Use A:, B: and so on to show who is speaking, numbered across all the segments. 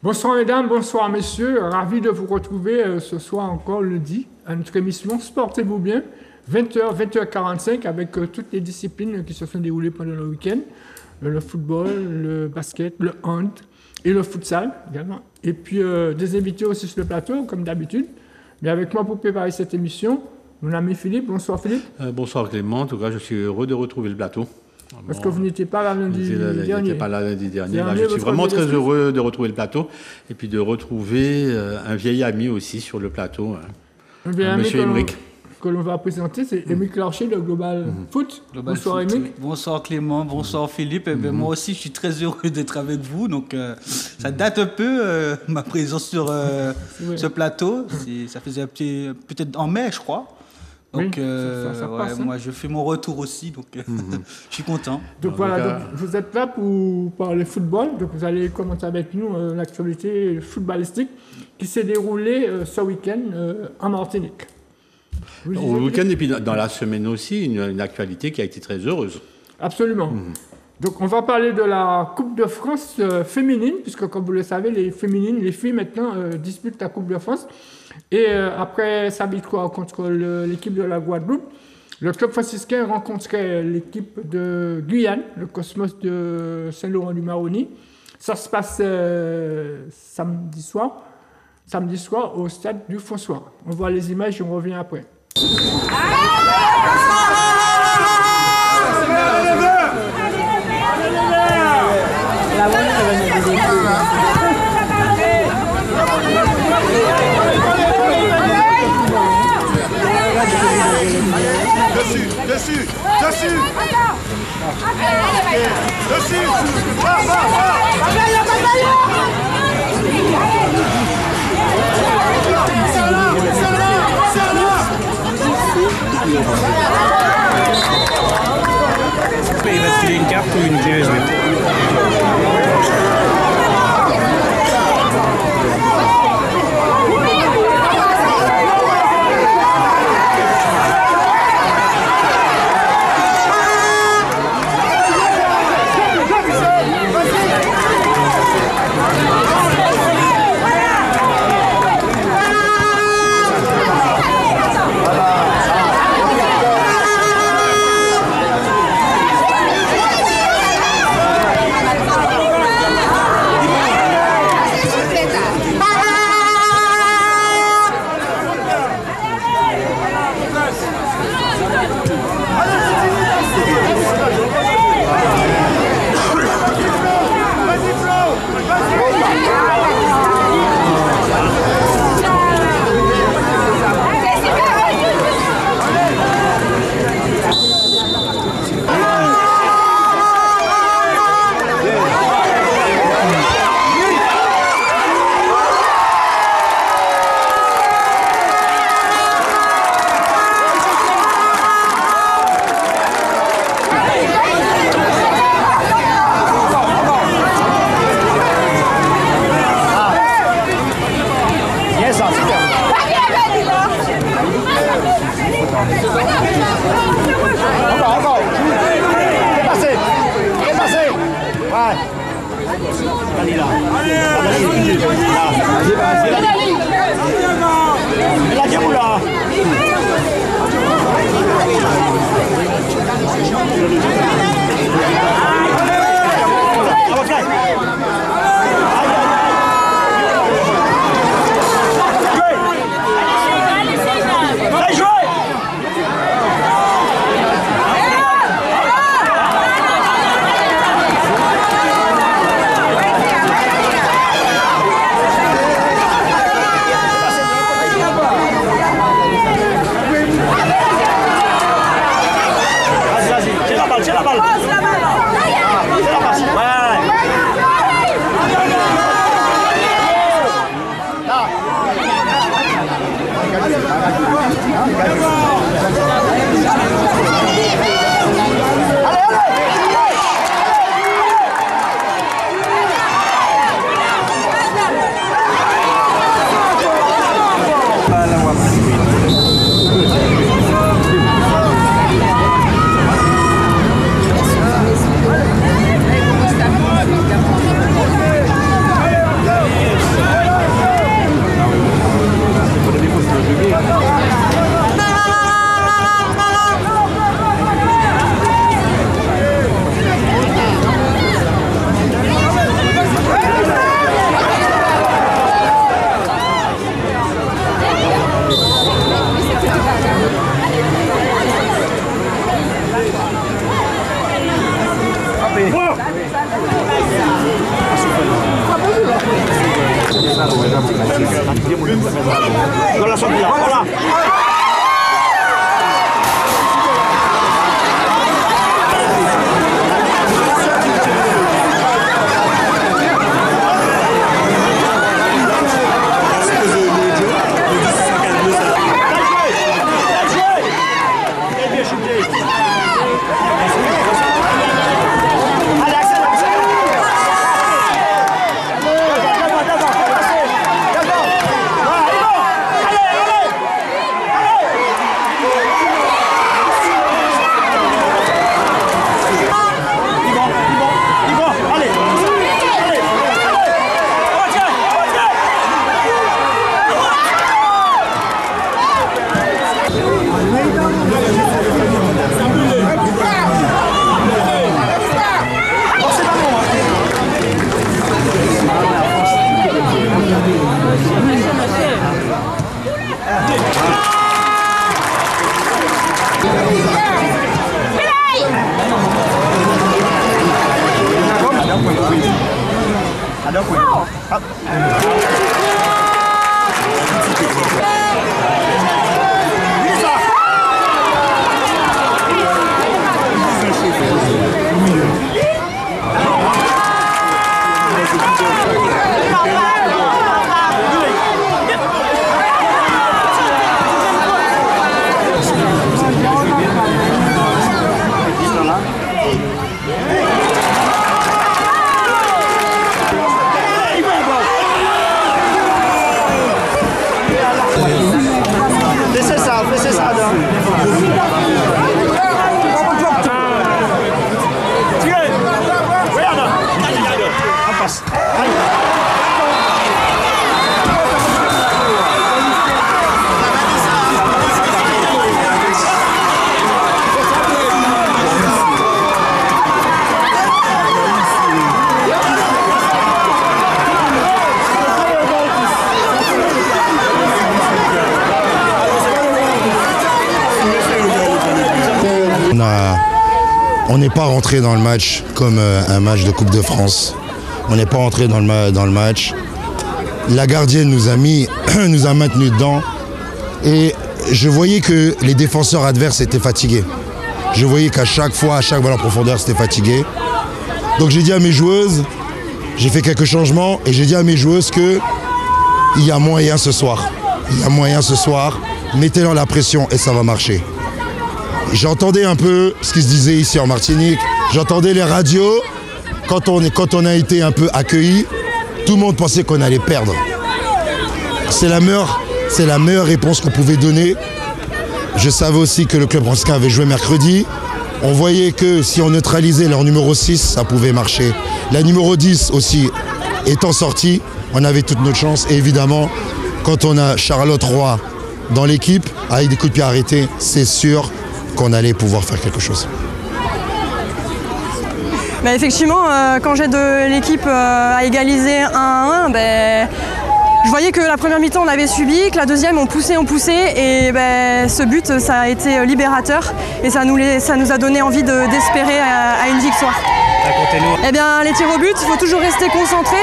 A: Bonsoir mesdames, bonsoir messieurs, ravi de vous retrouver ce soir encore lundi à notre émission Sportez-vous bien, 20h, 20h45 avec toutes les disciplines qui se sont déroulées pendant le week-end, le football, le basket, le hand et le futsal également. Et puis des invités aussi sur le plateau comme d'habitude. Mais avec moi pour préparer cette émission, mon ami Philippe. Bonsoir Philippe.
B: Bonsoir Clément, en tout cas je suis heureux de retrouver le plateau.
A: Parce que vous n'étiez pas là lundi dernier.
B: Je n'étais pas là lundi dernier. Là, je suis vraiment très heureux de retrouver le plateau et puis de retrouver un vieil ami aussi sur le plateau, Monsieur Émeric.
A: Que l'on va présenter, c'est Émeric Larcher de Global Foot. Bonsoir Émeric.
C: Bonsoir Clément, bonsoir Philippe. Moi aussi, je suis très heureux d'être avec vous. Donc, ça date un peu, ma présence sur ce plateau. Ça faisait peut-être en mai, je crois. Donc, oui, ça passe, moi, je fais mon retour aussi, donc je suis content.
A: Donc voilà, donc, vous êtes là pour parler football. Donc vous allez commencer avec nous l'actualité footballistique qui s'est déroulée ce week-end en Martinique.
B: Au week-end et puis dans la semaine aussi, une actualité qui a été très heureuse.
A: Absolument. Donc on va parler de la Coupe de France féminine, puisque comme vous le savez, les filles maintenant disputent la Coupe de France. Et après sa victoire contre l'équipe de la Guadeloupe, le club franciscain rencontrait l'équipe de Guyane, le Cosmos de Saint-Laurent-du-Maroni. Ça se passe samedi soir au stade du François. On voit les images et on revient après.
D: Dessus.
E: Il va te filer une carte ou une clé USB.
D: Dans la sortie là, voilà.
F: On n'est pas rentré dans le match comme un match de Coupe de France. On n'est pas rentré dans le match. La gardienne nous a maintenus dedans. Et je voyais que les défenseurs adverses étaient fatigués. Je voyais qu'à chaque fois, à chaque balle en profondeur, c'était fatigué. Donc j'ai dit à mes joueuses, j'ai fait quelques changements et j'ai dit à mes joueuses qu'il y a moyen ce soir. Il y a moyen ce soir. Mettez-leur la pression et ça va marcher. J'entendais un peu ce qui se disait ici en Martinique. J'entendais les radios. Quand on a été un peu accueillis, tout le monde pensait qu'on allait perdre. C'est la meilleure réponse qu'on pouvait donner. Je savais aussi que le club Ransca avait joué mercredi. On voyait que si on neutralisait leur numéro 6, ça pouvait marcher. La numéro 10 aussi étant sortie, on avait toute notre chance. Et évidemment, quand on a Charlotte Roy dans l'équipe, avec des coups de pied arrêtés, c'est sûr qu'on allait pouvoir faire quelque chose.
G: Bah effectivement, quand j'aide l'équipe à égaliser 1-1, je voyais que la première mi-temps on avait subi, que la deuxième on poussait et ce but ça a été libérateur et ça nous a donné envie d'espérer à une victoire. Eh bien les tirs au but, il faut toujours rester concentré,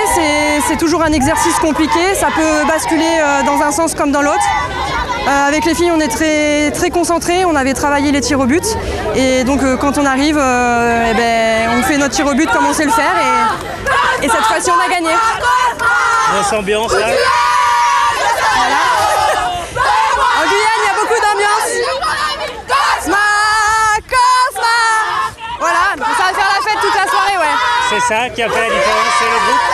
G: c'est toujours un exercice compliqué, ça peut basculer dans un sens comme dans l'autre. Avec les filles, on est très, très concentrés, on avait travaillé les tirs au but et donc quand on arrive, on fait notre tir au but comme on sait le faire et cette fois-ci on a gagné.
E: Grosse ambiance là.
G: Voilà. En Guyane, il y a beaucoup d'ambiance. Voilà, ça va faire la fête toute la soirée, ouais.
E: C'est ça qui a fait la différence, c'est le groupe.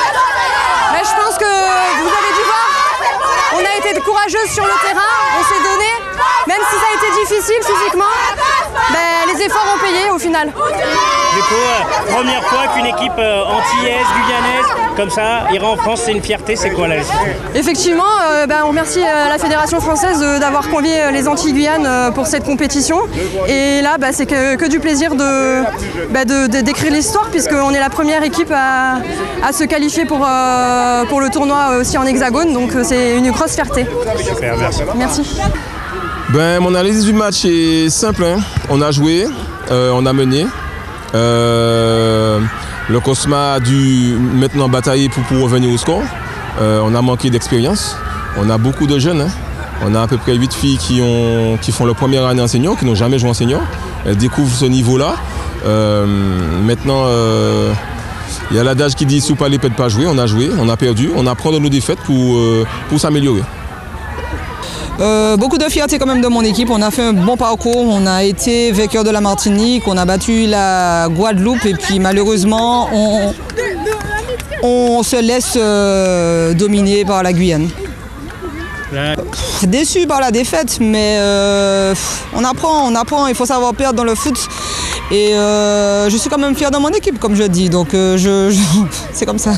G: Mais je pense que vous avez dû voir. On a été courageuses sur le terrain, on s'est donné, même si ça a été difficile physiquement, les efforts ont payé au final.
E: Du coup, première fois qu'une équipe antillaise, guyanaise, comme ça, ira en France, c'est une fierté, c'est quoi là?
G: Effectivement, on remercie la Fédération française d'avoir convié les Antilles-Guyane pour cette compétition. Et là, c'est que du plaisir d'écrire l'histoire, puisqu'on est la première équipe à se qualifier pour le tournoi aussi en hexagone, donc c'est une grosse fierté.
E: Super, merci.
G: Merci.
H: Mon analyse du match est simple, hein. On a joué, on a mené. Le Cosma a dû maintenant batailler pour revenir au score. On a manqué d'expérience. On a beaucoup de jeunes. On a à peu près 8 filles qui font leur première année en senior, qui n'ont jamais joué en senior. Elles découvrent ce niveau-là. Maintenant, il y a l'adage qui dit « Soupe à l'épée de pas jouer ». On a joué, on a perdu. On apprend de nos défaites pour s'améliorer.
I: Beaucoup de fierté quand même de mon équipe. On a fait un bon parcours. On a été vainqueur de la Martinique. On a battu la Guadeloupe. Et puis malheureusement, on se laisse dominer par la Guyane. Déçu par la défaite, mais on apprend. Il faut savoir perdre dans le foot. Et je suis quand même fier de mon équipe, comme je dis. Donc c'est comme ça.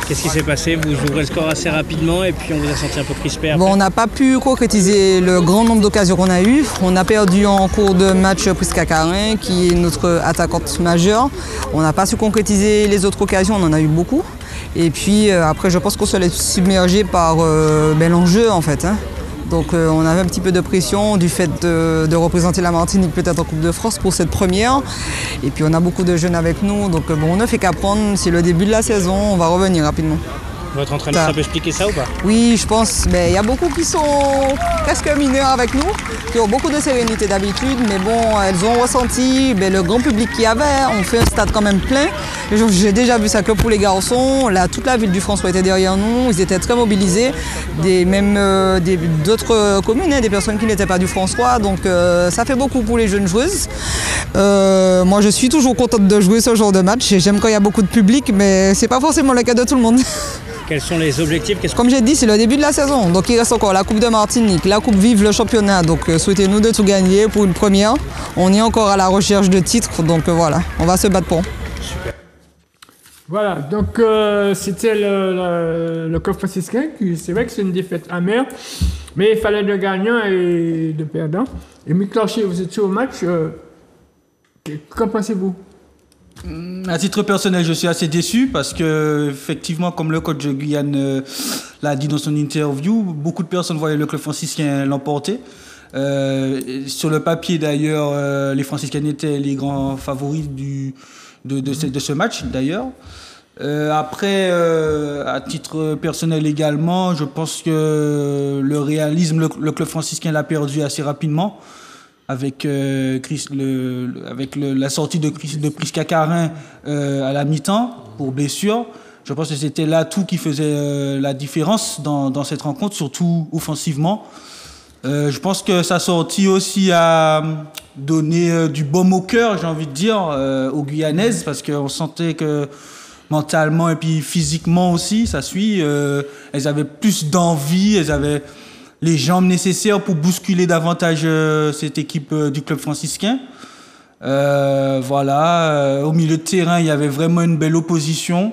E: Qu'est-ce qui s'est passé? Vous ouvrez le score assez rapidement et puis on vous a senti un peu crispé après.
I: Bon, on n'a pas pu concrétiser le grand nombre d'occasions qu'on a eues. On a perdu en cours de match Prisca Carin, qui est notre attaquante majeure. On n'a pas su concrétiser les autres occasions, on en a eu beaucoup. Et puis après, je pense qu'on se laisse submerger par l'enjeu en fait. Donc on avait un petit peu de pression du fait de représenter la Martinique peut-être en Coupe de France pour cette première. Et puis on a beaucoup de jeunes avec nous, donc on ne fait qu'apprendre. C'est le début de la saison, on va revenir rapidement.
E: Votre entraîneur, ça peut expliquer ça ou pas?
I: Oui, je pense. Mais il y a beaucoup qui sont presque mineurs avec nous, qui ont beaucoup de sérénité d'habitude, mais bon, elles ont ressenti le grand public qu'il y avait. On fait un stade quand même plein. J'ai déjà vu ça que pour les garçons. Là, toute la ville du François était derrière nous. Ils étaient très mobilisés. Même d'autres communes, des personnes qui n'étaient pas du François. Donc ça fait beaucoup pour les jeunes joueuses. Moi, je suis toujours contente de jouer ce genre de match. J'aime quand il y a beaucoup de public, mais c'est pas forcément le cas de tout le monde.
E: Quels sont les objectifs?
I: Comme j'ai dit, c'est le début de la saison. Donc il reste encore la Coupe de Martinique, la Coupe Vive, le championnat. Donc souhaitez-nous de tout gagner pour une première. On est encore à la recherche de titres, donc voilà, on va se battre pour.
E: Super.
A: Voilà, donc c'était le club franciscain. C'est vrai que c'est une défaite amère, mais il fallait de gagnants et de perdants. Et Mikloché, vous étiez au match. Qu'en pensez-vous?
C: À titre personnel, je suis assez déçu parce que, effectivement, comme le coach de Guyane l'a dit dans son interview, beaucoup de personnes voyaient le club franciscain l'emporter. Sur le papier, d'ailleurs, les franciscains étaient les grands favoris de ce match, d'ailleurs. Après, à titre personnel également, je pense que le réalisme, le club franciscain l'a perdu assez rapidement. Avec la sortie de Prisca Carin à la mi-temps pour blessure. Je pense que c'était l'atout qui faisait la différence dans cette rencontre, surtout offensivement. Je pense que sa sortie aussi a donné du baume au cœur, j'ai envie de dire, aux Guyanaises, parce qu'on sentait que mentalement et puis physiquement aussi, ça suit. Elles avaient plus d'envie, elles avaient les jambes nécessaires pour bousculer davantage cette équipe du club franciscain. Voilà, au milieu de terrain, il y avait vraiment une belle opposition.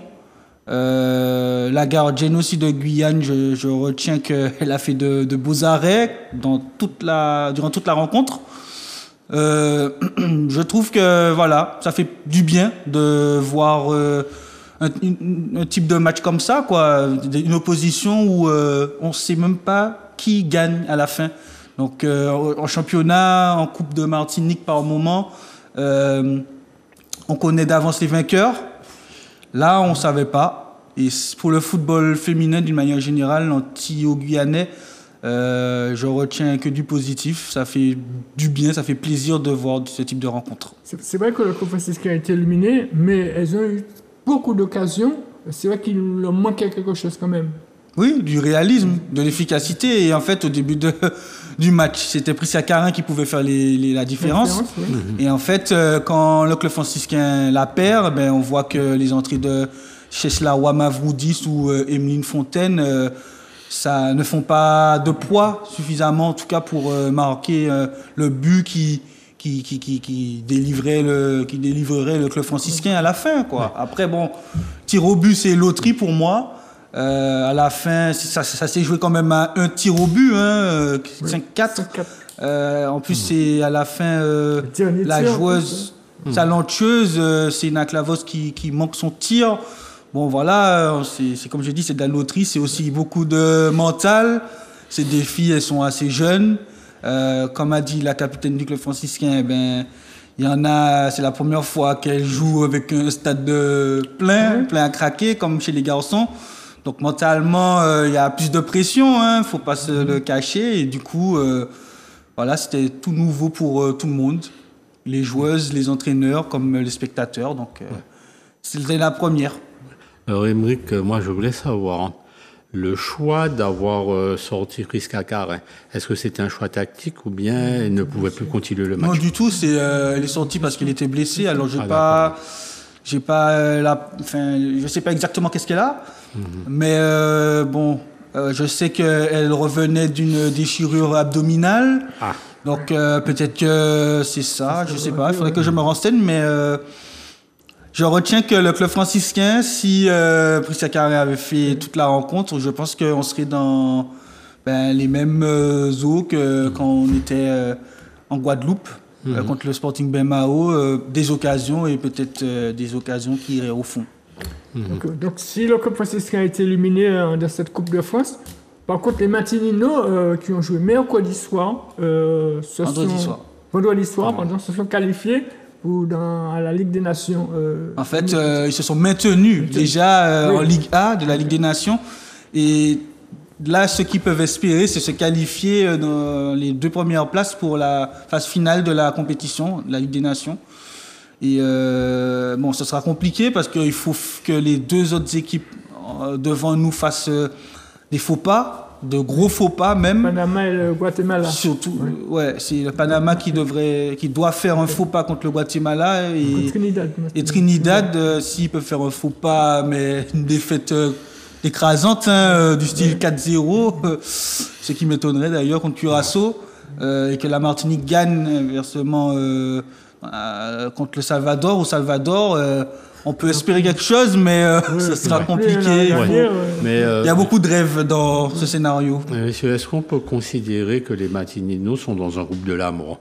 C: La gardienne aussi de Guyane, je retiens qu'elle a fait de beaux arrêts durant toute la rencontre. Je trouve que voilà, ça fait du bien de voir un type de match comme ça, quoi, une opposition où on ne sait même pas qui gagne à la fin. Donc en championnat, en Coupe de Martinique par moment, on connaît d'avance les vainqueurs. Là, on ne savait pas. Et pour le football féminin, d'une manière générale, l'anti-guyanais, je retiens que du positif. Ça fait du bien, ça fait plaisir de voir ce type de rencontre.
A: C'est vrai que le club franciscain a été éliminé, mais elles ont eu beaucoup d'occasions. C'est vrai qu'il leur manquait quelque chose quand même.
C: Oui, du réalisme, de l'efficacité. Et en fait, au début du match, c'était Prisca Carin qui pouvait faire la différence. Oui. Et en fait, quand le club franciscain la perd, on voit que les entrées de Cheslawa Mavroudis ou Emeline Fontaine, ça ne font pas de poids suffisamment, en tout cas pour marquer le but qui délivrerait le club franciscain à la fin, quoi. Après, bon, tir au but, c'est loterie pour moi. À la fin, ça s'est joué quand même à un tir au but, 5-4. En plus, c'est à la fin la joueuse talentueuse, c'est Ina Clavos qui manque son tir. Bon, voilà, c'est comme je dis, c'est de la loterie, c'est aussi beaucoup de mental. Ces deux filles, elles sont assez jeunes. Comme a dit la capitaine du club franciscain, il y en a, c'est la première fois qu'elles jouent avec un stade plein à craquer, comme chez les garçons. Donc mentalement, il y a plus de pression, hein, faut pas se le cacher. Et du coup, voilà, c'était tout nouveau pour tout le monde. Les joueuses, les entraîneurs, comme les spectateurs. Donc c'était la première.
B: Alors Aymeric, moi je voulais savoir, le choix d'avoir sorti Chris Cacaret, est-ce que c'était un choix tactique ou bien il ne pouvait plus continuer le match?
C: Non du tout, elle est sortie parce qu'elle était blessée. Alors je sais pas exactement qu'est-ce qu'elle a, mais je sais qu'elle revenait d'une déchirure abdominale. Donc peut-être que c'est ça, je sais pas, il faudrait que je me renseigne, mais je retiens que le club franciscain, si Prisca Carré avait fait toute la rencontre, je pense qu'on serait dans les mêmes eaux que quand on était en Guadeloupe contre le Sporting Bemao, des occasions et peut-être des occasions qui iraient au fond.
A: Donc si le club franciscain a été éliminé dans cette Coupe de France, par contre les Martininos qui ont joué mercredi soir, vendredi soir, se sont qualifiés à la Ligue des Nations.
C: En fait, ils se sont maintenus déjà en Ligue A de la Ligue des Nations. Et là, ce qu'ils peuvent espérer, c'est se qualifier dans les 2 premières places pour la phase finale de la compétition, de la Ligue des Nations. Et ce sera compliqué parce qu'il faut que les 2 autres équipes devant nous fassent des faux pas. De gros faux pas même.
A: Panama et le Guatemala.
C: Surtout, c'est le Panama qui doit faire un faux pas contre le Guatemala et Trinidad, s'il peut faire un faux pas, mais une défaite écrasante du style 4-0, ce qui m'étonnerait d'ailleurs contre Curaçao, et que la Martinique gagne inversement contre le Salvador. Au Salvador, on peut espérer quelque chose, mais ce sera compliqué. Il y a beaucoup de rêves dans ce scénario.
B: Monsieur, est-ce qu'on peut considérer que les Martininos sont dans un groupe de la mort?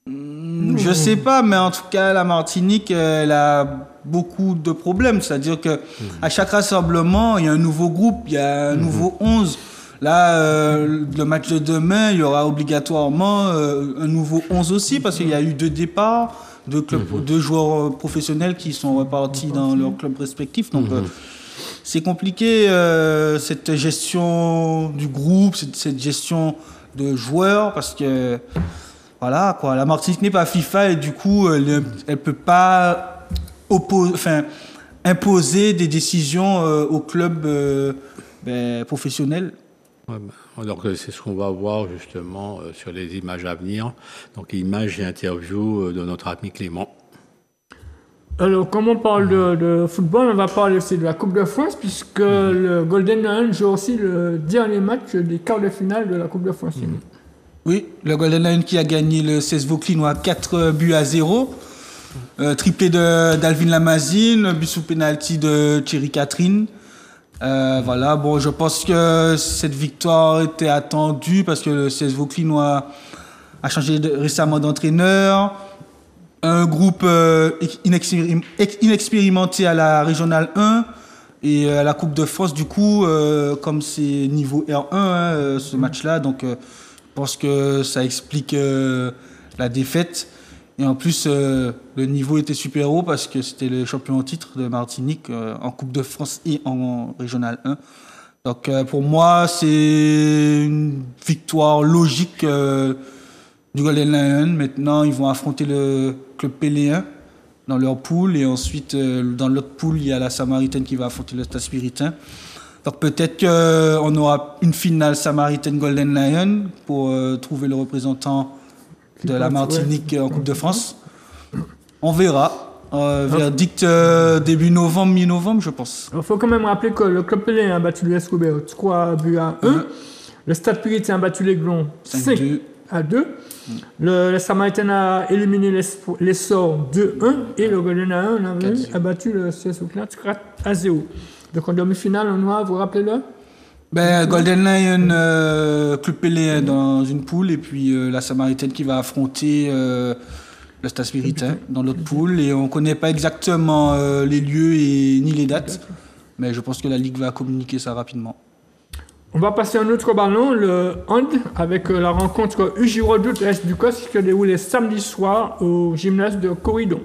C: Je sais pas, mais en tout cas, la Martinique, elle a beaucoup de problèmes. C'est-à-dire que à chaque rassemblement, il y a un nouveau groupe, il y a un nouveau 11. Là, le match de demain, il y aura obligatoirement un nouveau 11 aussi, parce qu'il y a eu 2 départs. 2 joueurs professionnels qui sont repartis dans leurs clubs respectifs. Donc, c'est compliqué, cette gestion du groupe, cette gestion de joueurs, parce que, voilà, quoi, la Martinique n'est pas FIFA et du coup, elle ne peut pas imposer des décisions aux clubs professionnels.
B: Alors c'est ce qu'on va voir justement sur les images à venir. Donc images et interviews de notre ami Clément.
A: Alors comme on parle de football, on va parler aussi de la Coupe de France puisque le Golden Lion joue aussi le dernier match des quarts de finale de la Coupe de France.
C: Oui, le Golden Lion qui a gagné le CES Vauclinois 4-0. Triplé d'Alvin Lamazine, but sous pénalty de Thierry Catherine. Voilà, bon, je pense que cette victoire était attendue parce que le CES Vauclinois a changé récemment d'entraîneur. Un groupe inexpérimenté à la Régionale 1 et à la Coupe de France, du coup, comme c'est niveau R1, ce match-là, donc je pense que ça explique la défaite. Et en plus, le niveau était super haut parce que c'était le champion en titre de Martinique en Coupe de France et en Régional 1. Donc pour moi, c'est une victoire logique du Golden Lion. Maintenant, ils vont affronter le club Péléen dans leur poule. Et ensuite, dans l'autre poule, il y a la Samaritaine qui va affronter le Stade Spiritain. Donc peut-être qu'on aura une finale Samaritaine-Golden Lion pour trouver le représentant de la Martinique en Coupe de France. On verra. Verdict début novembre, mi-novembre, je pense.
A: Il faut quand même rappeler que le club Péléen a battu l'US Roubaix 3-1. Le Stade Spiritain a battu l'Aiglon 5-2. Le Samaritain a éliminé les Sorts 2-1. Et le Golden Lion a battu le CS Auckland 4-0. Donc en demi-finale, on va vous rappeler là.
C: Golden Lion, Club Péléen dans une poule et puis la Samaritaine qui va affronter le Stade Spiritain dans l'autre poule. Et on ne connaît pas exactement les lieux et ni les dates, mais je pense que la Ligue va communiquer ça rapidement.
A: On va passer à un autre ballon, le hand, avec la rencontre UJ-Redoute Est du COS qui se déroulait samedi soir au gymnase de Corridon.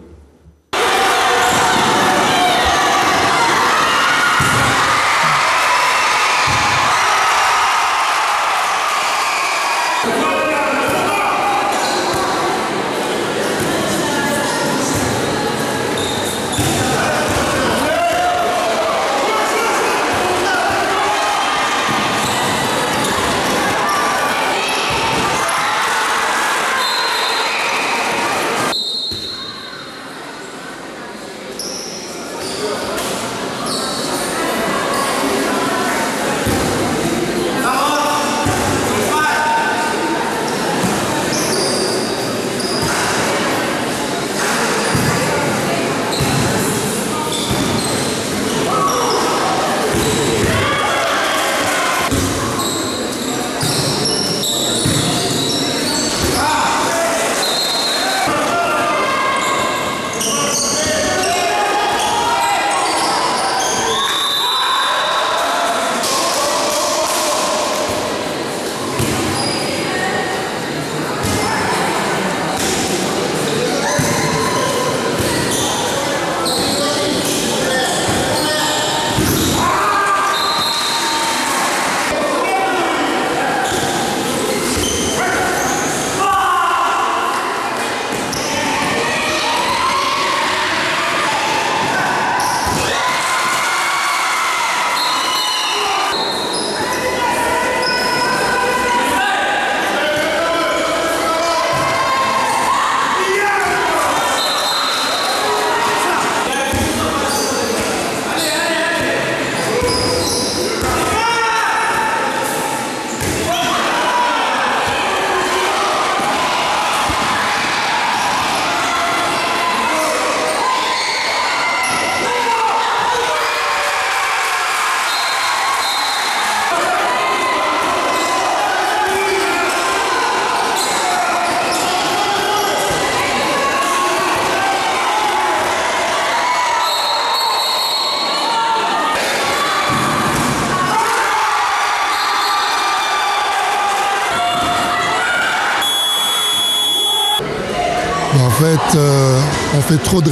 F: on fait trop de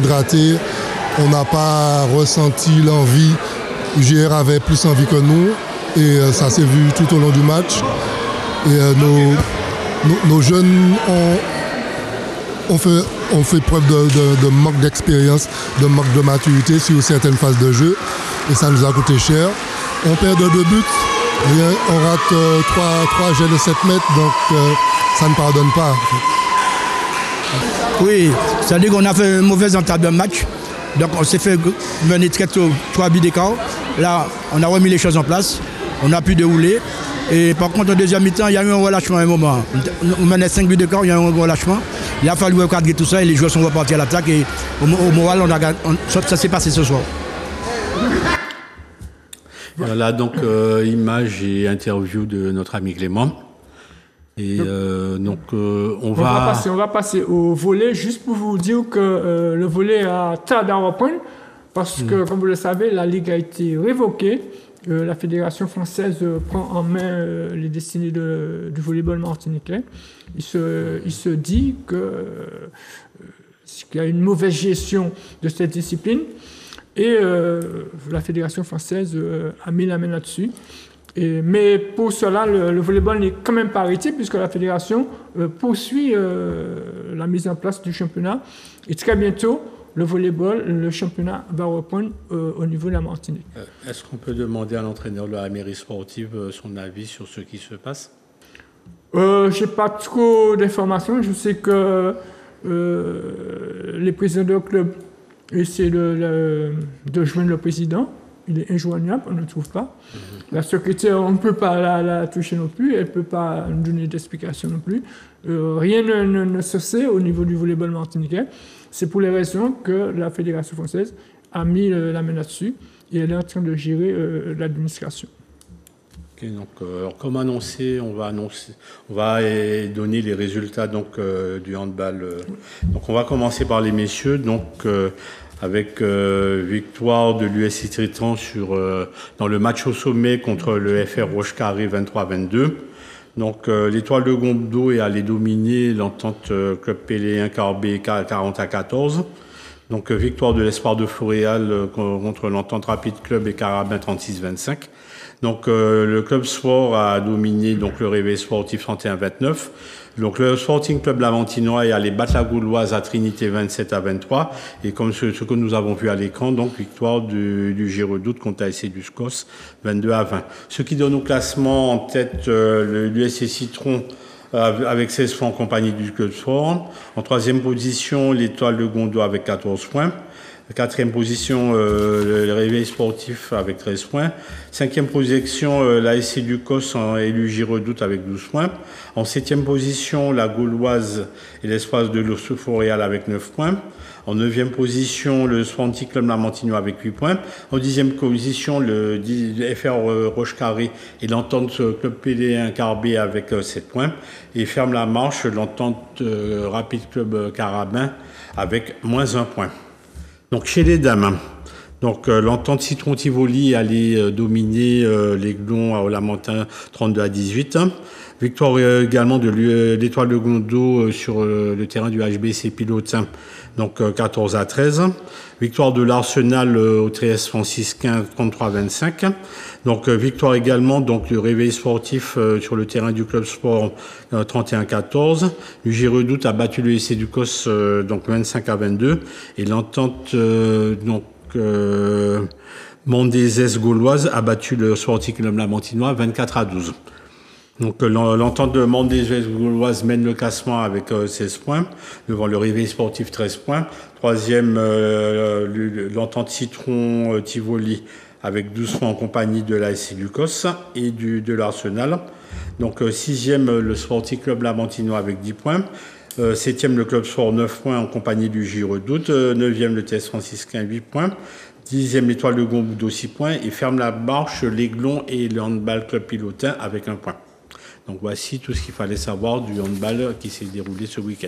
F: ratés. On n'a pas ressenti l'envie. UGR avait plus envie que nous et ça s'est vu tout au long du match. Et nos jeunes ont fait preuve de manque d'expérience, de manque de maturité sur certaines phases de jeu et ça nous a coûté cher. On perd de 2 buts, on rate 3 jets de 7 mètres, donc ça ne pardonne pas.
J: Oui, c'est-à-dire qu'on a fait une mauvaise entame de match. Donc on s'est fait mener très tôt, 3 buts d'écart. Là, on a remis les choses en place, on a pu dérouler. Et par contre, en deuxième mi-temps, il y a eu un relâchement à un moment. On menait 5 buts d'écart, il y a eu un relâchement. Il a fallu recadrer tout ça et les joueurs sont repartis à l'attaque. Et au moral, ça s'est passé ce soir.
B: Voilà donc image et interview de notre ami Clément. Et on
A: va passer au volley, juste pour vous dire que le volley a tardé à reprendre parce que, comme vous le savez, la Ligue a été révoquée. La Fédération française prend en main les destinées du volleyball martiniquais. Il se dit qu'il y a une mauvaise gestion de cette discipline et la Fédération française a mis la main là-dessus. Mais pour cela, le volleyball n'est quand même pas arrêté puisque la fédération poursuit la mise en place du championnat. Et très bientôt, le championnat va reprendre au niveau de la Martinique.
B: Est-ce qu'on peut demander à l'entraîneur de la mairie sportive son avis sur ce qui se passe?
A: Je n'ai pas trop d'informations. Je sais que les présidents de club essaient de joindre le président. Il est injoignable, on ne le trouve pas. La secrétaire, on ne peut pas la toucher non plus, elle ne peut pas nous donner d'explication non plus. Rien ne se sait au niveau du volleyball martiniquais. C'est pour les raisons que la Fédération française a mis la main là-dessus et elle est en train de gérer l'administration.
B: Okay, donc, comme annoncé, on va donner les résultats du handball. Donc, on va commencer par les messieurs. Avec victoire de l'USC Tritton dans le match au sommet contre le FR Roche-Carré 23-22. Donc l'Étoile de Gondo est allée dominer l'entente Club Péléen Carbé 40-14. Donc victoire de l'Espoir de Floréal contre l'entente Rapide Club et Carabin 36-25. Donc le Club Sport a dominé le Réveil Sportif 31-29. Donc le Sporting Club Laventinois est allé battre la Gauloise à Trinité 27-23 et comme ce que nous avons vu à l'écran, donc victoire du Giredoute contre ASC du SCOS 22-20. Ce qui donne au classement en tête l'USC Citron avec 16 points en compagnie du Club Sport. En troisième position, l'Étoile de Gondo avec 14 points. Quatrième position, le Réveil Sportif avec 13 points. Cinquième position, l'ASC du COS et le Giredoute avec 12 points. En septième position, la Gauloise et l'Espace de l'Osso-Foréal avec 9 points. En neuvième position, le Sporting Club Lamantino avec 8 points. En dixième position, le FR Roche-Carré et l'entente Club Péléen Carbé avec 7 points. Et ferme la marche, l'entente Rapide Club Carabin avec moins 1 point. Donc chez les dames, l'entente Citron-Tivoli est allée dominer l'Aiglon au Lamentin 32-18. Victoire également de l'Étoile de Gondo sur le terrain du HBC Pilotin, 14-13. Victoire de l'Arsenal au TS Franciscain 33-25. Donc victoire également du Réveil Sportif sur le terrain du Club Sport 31-14. Le Giredoute a battu le SC du COS 25-22 et l'entente Mondézès Gauloise a battu le Sporting Club Lamantinois 24-12. Donc l'entente de Mondézès Gauloise mène le classement avec 16 points, devant le Réveil Sportif 13 points. Troisième, l'entente Citron Tivoli avec 12 points en compagnie de l'ASC du COS et de l'Arsenal. Donc sixième, le Sporting Club Lamantinois avec 10 points. Septième, le Club Sport 9 points en compagnie du Giredoute. Neuvième, le TS Franciscain 8 points. Dixième, l'Étoile de Gondo 6 points. Et ferme la marche l'Aiglon et le Handball Club Pilotin avec 1 point. Donc voici tout ce qu'il fallait savoir du handball qui s'est déroulé ce week-end.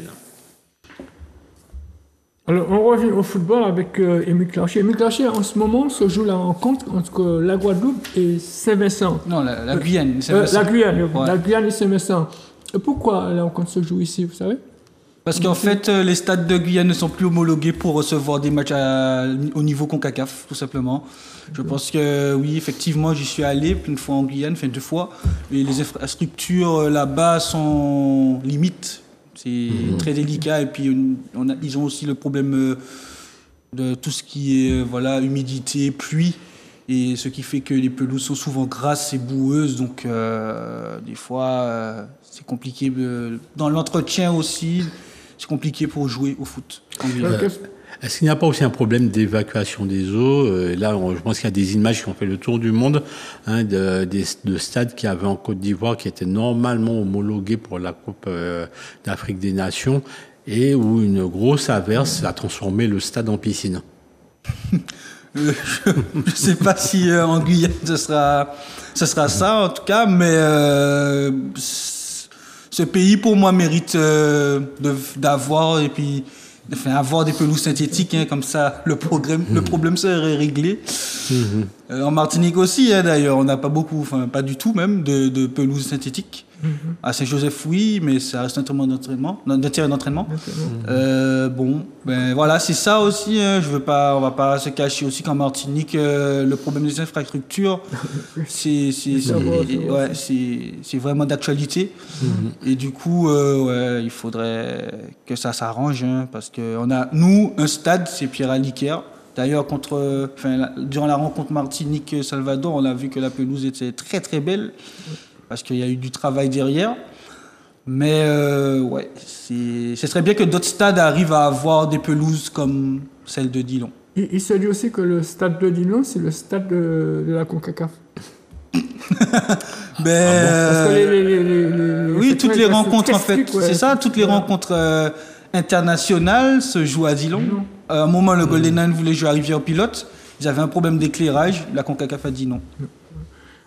A: Alors on revient au football avec Émile Clerchet. Émile Clerchet, en ce moment, se joue la rencontre entre la Guadeloupe et Saint-Vincent.
C: Non, la Guyane.
A: La Guyane,
C: ouais.
A: La Guyane et Saint-Vincent. Pourquoi la rencontre se joue ici, vous savez?
C: Parce qu'en fait, les stades de Guyane ne sont plus homologués pour recevoir des matchs au niveau CONCACAF, tout simplement. Je pense que oui, effectivement, j'y suis allé une fois en Guyane, enfin 2 fois. Et les infrastructures là-bas sont limites. C'est très délicat. Et puis, ils ont aussi le problème de tout ce qui est humidité, pluie. Et ce qui fait que les pelouses sont souvent grasses et boueuses. Donc, des fois, c'est compliqué. Dans l'entretien aussi, c'est compliqué pour jouer au foot.
B: Est-ce qu'il n'y a pas aussi un problème d'évacuation des eaux? Là, je pense qu'il y a des images qui ont fait le tour du monde de stades qui avaient en Côte d'Ivoire qui étaient normalement homologués pour la Coupe d'Afrique des Nations et où une grosse averse a transformé le stade en piscine.
C: Je ne sais pas si en Guyane ce sera ça en tout cas, mais ce pays pour moi mérite d'avoir et puis avoir des pelouses synthétiques, comme ça le problème serait réglé. En Martinique aussi, d'ailleurs, on n'a pas beaucoup, pas du tout même, de pelouses synthétiques. À Saint-Joseph, oui, mais ça reste un terrain d'entraînement. Voilà, c'est ça aussi. On va pas se cacher aussi qu'en Martinique, le problème des infrastructures, c'est vraiment d'actualité. Et du coup, il faudrait que ça s'arrange, parce que nous, un stade, c'est Pierre-Aliquer. D'ailleurs, durant la rencontre Martinique-Salvador, on a vu que la pelouse était très très belle, parce qu'il y a eu du travail derrière. Mais ce serait bien que d'autres stades arrivent à avoir des pelouses comme celle de Dillon.
A: Il se dit aussi que le stade de Dillon, c'est le stade de la CONCACAF.
C: Parce que toutes les rencontres, en fait, c'est ça, toutes les rencontres internationales se jouent à Dillon. À un moment, le Golden Nine voulait jouer à Rivière-Pilote. Ils avaient un problème d'éclairage. La CONCACAF a dit non.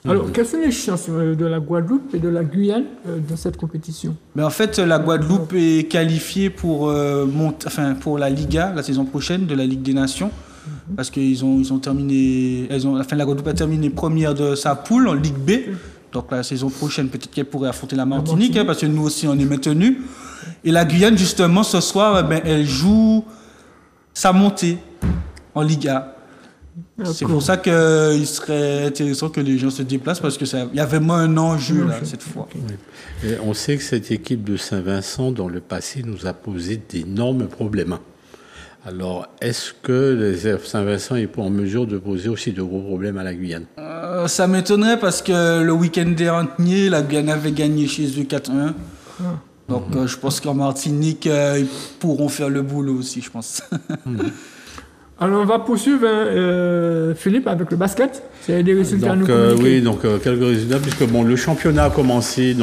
A: Alors, quelles sont les chances de la Guadeloupe et de la Guyane dans cette compétition?
C: En fait, la Guadeloupe est qualifiée pour la Liga, la saison prochaine, de la Ligue des Nations. Parce qu'ils ont terminé... la Guadeloupe a terminé première de sa poule en Ligue B. Donc, la saison prochaine, peut-être qu'elle pourrait affronter la Martinique, parce que nous aussi, on est maintenus. Et la Guyane, justement, ce soir, elle joue sa montée en Liga. C'est pour ça qu'il serait intéressant que les gens se déplacent, parce qu'il y a vraiment un enjeu cette fois.
B: Et on sait que cette équipe de Saint-Vincent, dans le passé, nous a posé d'énormes problèmes. Alors, est-ce que les Saint-Vincent est en mesure de poser aussi de gros problèmes à la Guyane?
C: Ça m'étonnerait, parce que le week-end dernier, la Guyane avait gagné chez eux 4-1. Donc, je pense qu'en Martinique, ils pourront faire le boulot aussi, je pense.
A: Alors, on va poursuivre, Philippe, avec le basket. C'est des résultats à nous communiquer.
B: Quelques résultats, puisque le championnat a commencé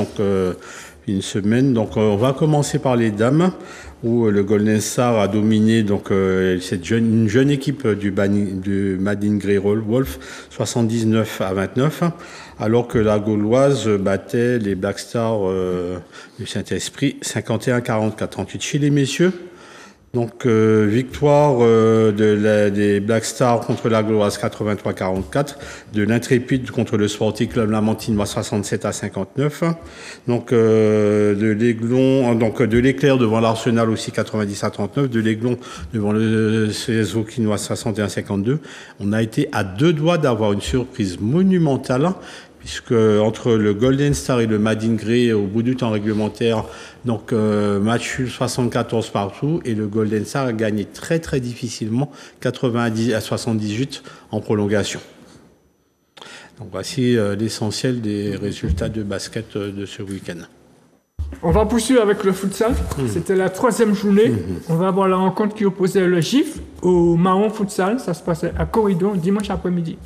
B: une semaine. Donc, on va commencer par les dames, où le Golden Star a dominé une jeune équipe du Madin Grey Wolf, 79-29, alors que la Gauloise battait les Black Stars du Saint-Esprit, 51-44. Ensuite, chez les messieurs, donc, victoire des Black Stars contre la Gauloise 83-44, de l'Intrépide contre le Sporting Club Lamantinois 67-59, donc de l'Éclair devant l'Arsenal aussi 90-39, de l'Aiglon devant le CSO Quinois 61-52. On a été à 2 doigts d'avoir une surprise monumentale, puisque entre le Golden Star et le Madin Grey, au bout du temps réglementaire, donc match 74 partout, et le Golden Star a gagné très très difficilement 90-78 en prolongation. Donc voici l'essentiel des résultats de basket de ce week-end.
A: On va poursuivre avec le futsal. C'était la 3e journée. On va avoir la rencontre qui opposait le GIF au Mahon Futsal. Ça se passait à Corridon dimanche après-midi.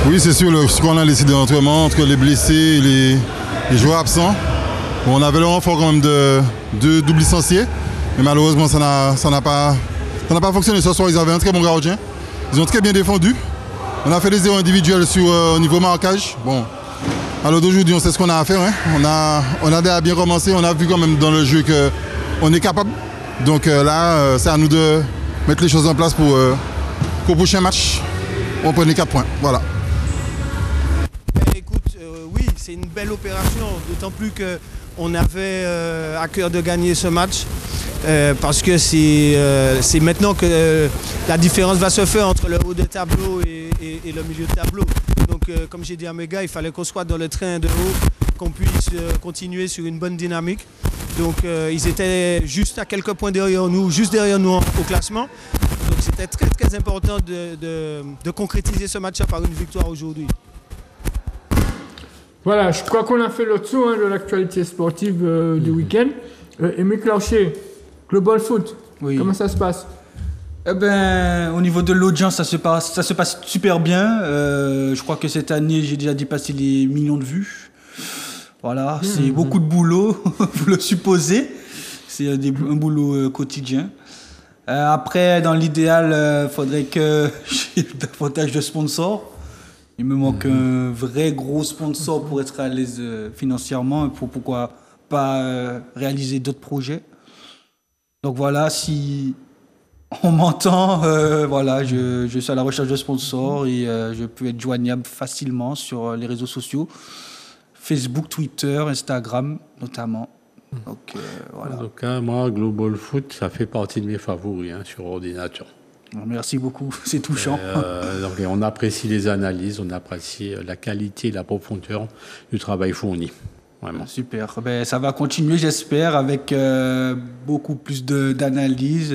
K: Oui, c'est sûr, ce qu'on a décidé d'entraînement entre les blessés et les joueurs absents. Bon, on avait le renfort quand même de double licenciés, mais malheureusement ça n'a pas fonctionné. Ce soir, ils avaient un très bon gardien. Ils ont très bien défendu. On a fait des erreurs individuelles au niveau marquage. Bon, alors d'aujourd'hui, on sait ce qu'on a à faire. Hein. On a déjà bien commencé. On a vu quand même dans le jeu qu'on est capable. Donc là, c'est à nous de mettre les choses en place pour qu'au prochain match, on prenne les 4 points. Voilà.
L: Écoute, oui, c'est une belle opération, d'autant plus qu'on avait à cœur de gagner ce match. Parce que c'est maintenant que la différence va se faire entre le haut de tableau et le milieu de tableau. Donc comme j'ai dit à mes gars, il fallait qu'on soit dans le train de haut, qu'on puisse continuer sur une bonne dynamique. Donc ils étaient juste à quelques points derrière nous, juste derrière nous au classement. Donc c'était très très important de concrétiser ce match par une victoire aujourd'hui.
A: Voilà, je crois qu'on a fait le tour de l'actualité sportive du week-end. Émile Clocher, Global Foot, oui. Comment ça se passe?
C: Eh ben, au niveau de l'audience, ça se passe super bien. Je crois que cette année, j'ai déjà dépassé les millions de vues. Voilà, c'est beaucoup de boulot, vous le supposez. C'est un boulot quotidien. Après, dans l'idéal, il faudrait que j'ai davantage de sponsors. Il me manque un vrai gros sponsor pour être à l'aise financièrement, pour pourquoi pas réaliser d'autres projets. Donc voilà, si on m'entend, voilà, je suis à la recherche de sponsors et je peux être joignable facilement sur les réseaux sociaux, Facebook, Twitter, Instagram notamment. Donc voilà.
B: En tout cas, moi, Global Foot, ça fait partie de mes favoris sur ordinateur.
C: Merci beaucoup, c'est touchant.
B: Donc, on apprécie les analyses, on apprécie la qualité et la profondeur du travail fourni. Vraiment.
C: Super. Ben, ça va continuer, j'espère, avec beaucoup plus d'analyses,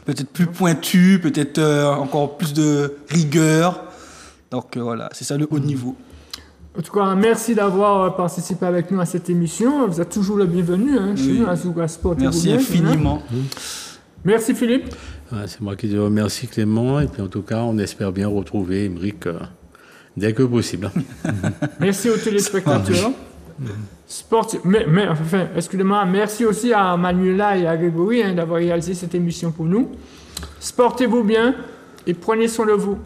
C: peut-être plus pointues, peut-être encore plus de rigueur. Donc voilà, c'est ça le haut niveau.
A: En tout cas, merci d'avoir participé avec nous à cette émission. Vous êtes toujours le bienvenu chez nous à Zouga Sport.
C: Merci infiniment.
A: Merci Philippe.
B: C'est moi qui te remercie Clément. Et puis en tout cas, on espère bien retrouver Émeric dès que possible.
A: Merci aux téléspectateurs. Excusez-moi, merci aussi à Manuela et à Grégory d'avoir réalisé cette émission pour nous. Sportez-vous bien et prenez soin de vous.